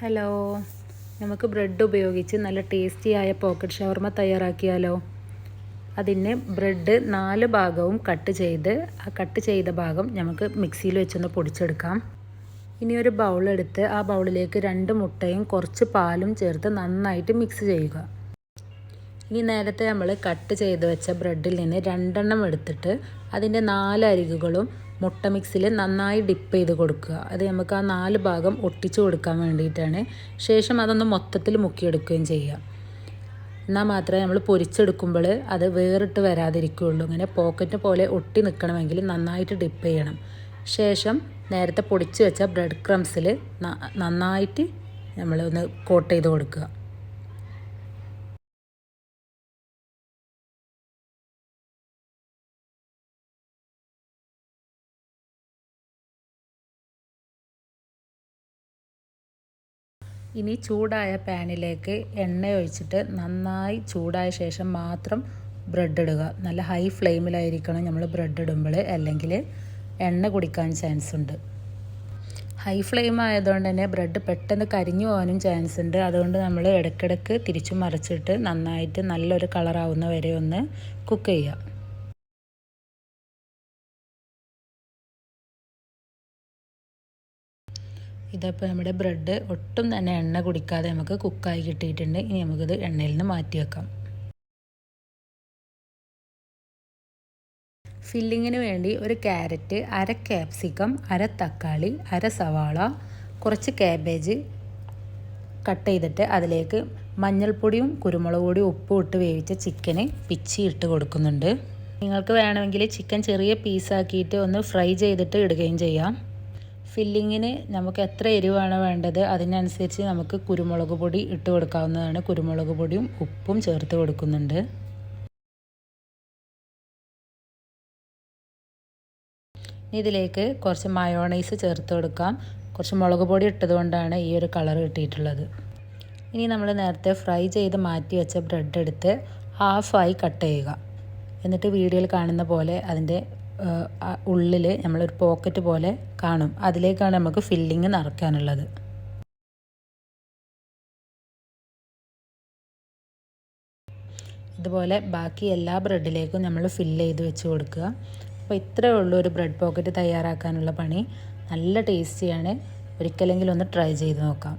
Hello, നമുക്ക് bread ഉപയോഗിച്ച് നല്ല ടേസ്റ്റിയായ പോക്കറ്റ് ഷവർമ തയ്യാറാക്കിയാലോ? അതിന് ബ്രെഡ് 4 ഭാഗവും കട്ട് ചെയ്ത ഭാഗം നമുക്ക് മിക്സിയിൽ വെച്ചൊന്ന് പൊടിച്ചെടുക്കാം. ഇനി ഒരു ബൗളെടുത്ത് ആ ബൗളിലേക്ക് 2 മുട്ടയും കുറച്ച് പാലും ചേർത്ത് നന്നായിട്ട് മിക്സ് ചെയ്യുക. ഇനി നേരത്തെ നമ്മൾ കട്ട് ചെയ്ത് വെച്ച ബ്രെഡിൽ നിന്ന് 2 എണ്ണം എടുത്തിട്ട് അതിൻ്റെ 4 അരികുകളും മുട്ട മിക്സിൽ നന്നായി ഡിപ്പ് ചെയ്ത് കൊടുക്കുക. അത് നമുക്ക് ആ 4 ഭാഗം ഒട്ടിച്ചു കൊടുക്കാൻ വേണ്ടിയിട്ടാണ്. ശേഷം അതൊന്ന് മൊത്തത്തിൽ മുക്കിയെടുക്കുകയും ചെയ്യാം. എന്നാൽ മാത്രമേ നമ്മൾ പൊരിച്ചെടുക്കുമ്പോൾ അത് വേറിട്ട് വരാതിരിക്കുകയുള്ളൂ. ഇങ്ങനെ പോക്കറ്റ് പോലെ ഒട്ടി നിൽക്കണമെങ്കിൽ നന്നായിട്ട് ഡിപ്പ് ചെയ്യണം. ശേഷം നേരത്തെ പൊടിച്ച് വെച്ച ബ്രെഡ് ക്രംസിൽ നന്നായിട്ട് നമ്മളൊന്ന് കോട്ട് ചെയ്ത് കൊടുക്കുക. ഇനി ചൂടായ പാനിലേക്ക് എണ്ണ ഒഴിച്ചിട്ട് നന്നായി ചൂടായ ശേഷം മാത്രം ബ്രെഡ് ഇടുക. നല്ല ഹൈ ഫ്ലെയിമിലായിരിക്കണം നമ്മൾ ബ്രെഡ് ഇടുമ്പോൾ, അല്ലെങ്കിൽ എണ്ണ കുടിക്കാൻ ചാൻസ് ഉണ്ട്. ഹൈ ഫ്ലെയിം ആയതുകൊണ്ട് തന്നെ ബ്രെഡ് പെട്ടെന്ന് കരിഞ്ഞു പോകാനും ചാൻസ് ഉണ്ട്. അതുകൊണ്ട് നമ്മൾ ഇടയ്ക്കിടയ്ക്ക് തിരിച്ചു മറിച്ചിട്ട് നന്നായിട്ട് നല്ലൊരു കളറാവുന്ന വരെ ഒന്ന് കുക്ക് ചെയ്യുക. ഇതപ്പോൾ നമ്മുടെ ബ്രെഡ് ഒട്ടും തന്നെ എണ്ണ കുടിക്കാതെ നമുക്ക് കുക്കായി കിട്ടിയിട്ടുണ്ട്. ഇനി നമുക്കിത് എണ്ണയിൽ നിന്ന് മാറ്റി വെക്കാം. ഫില്ലിങ്ങിന് വേണ്ടി ഒരു ക്യാരറ്റ്, അര ക്യാപ്സിക്കം, അര തക്കാളി, അര സവാള, കുറച്ച് കാബേജ് കട്ട് ചെയ്തിട്ട് അതിലേക്ക് മഞ്ഞൾപ്പൊടിയും കുരുമുളക് പൊടിയും ഉപ്പും ഇട്ട് വേവിച്ച ചിക്കന് പിച്ചി ഇട്ട് കൊടുക്കുന്നുണ്ട്. നിങ്ങൾക്ക് വേണമെങ്കിൽ ചിക്കൻ ചെറിയ പീസാക്കിയിട്ട് ഒന്ന് ഫ്രൈ ചെയ്തിട്ട് ഇടുകയും ചെയ്യാം. ഫില്ലിങ്ങിന് നമുക്ക് എത്ര എരിവാണ് വേണ്ടത് അതിനനുസരിച്ച് നമുക്ക് കുരുമുളക് പൊടി ഇട്ട് കൊടുക്കാവുന്നതാണ്. കുരുമുളക് പൊടിയും ഉപ്പും ചേർത്ത് കൊടുക്കുന്നുണ്ട്. ഇതിലേക്ക് കുറച്ച് മയോണൈസ് ചേർത്ത് കൊടുക്കാം. കുറച്ച് മുളക് പൊടി ഇട്ടതുകൊണ്ടാണ് ഈ ഒരു കളർ കിട്ടിയിട്ടുള്ളത്. ഇനി നമ്മൾ നേരത്തെ ഫ്രൈ ചെയ്ത് മാറ്റി വെച്ച ബ്രെഡ് എടുത്ത് ഹാഫായി കട്ട് ചെയ്യുക. എന്നിട്ട് വീഡിയോയിൽ കാണുന്ന പോലെ അതിൻ്റെ ഉള്ളിൽ നമ്മളൊരു പോക്കറ്റ് പോലെ കാണും. അതിലേക്കാണ് നമുക്ക് ഫില്ലിങ് നിറയ്ക്കാനുള്ളത്. ഇതുപോലെ ബാക്കി എല്ലാ ബ്രെഡിലേക്കും നമ്മൾ ഫില്ല് ചെയ്ത് വെച്ച് കൊടുക്കുക. അപ്പോൾ ഇത്രയേ ഉള്ളൂ ഒരു ബ്രെഡ് പോക്കറ്റ് തയ്യാറാക്കാനുള്ള പണി. നല്ല ടേസ്റ്റിയാണ്. ഒരിക്കലെങ്കിലും ഒന്ന് ട്രൈ ചെയ്ത് നോക്കാം.